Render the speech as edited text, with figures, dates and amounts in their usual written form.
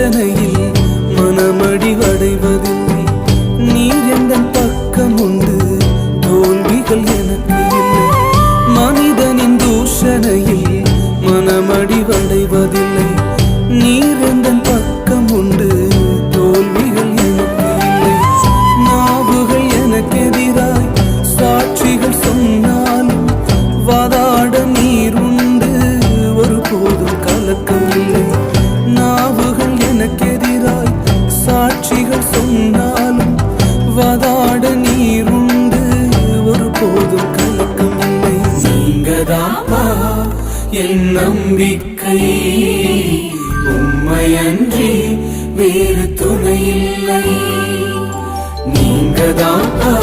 தூஷணையில் மனமடிவடைவதில்லை. நீர் எந்தன் பக்கம் உண்டு, தோல்விகள் எனக்கு இல்லை. மனிதனின் தூஷணையில் மனமடிவடைவதில்லை. நீர் எந்தன் பக்கம் உண்டு, தோல்விகள் எனக்கு இல்லை. நாவுகள் எனக்கு எதிராய் சாட்சிகள் சொன்னாலும் வாதாட நீர் உண்டு, ஒருபோதும் கலக்கம் இல்லை. நாவுகள் எனக்கு எதிராய் சாட்சிகள் சொன்னாலும் வாதாட நீர் உண்டு, ஒருபோதும் கலக்கம் இல்லை. நீங்கதாப்பா என் நம்பிக்கை, உம்மையன்றி வேறு துணை இல்லை. நீங்கதாப்பா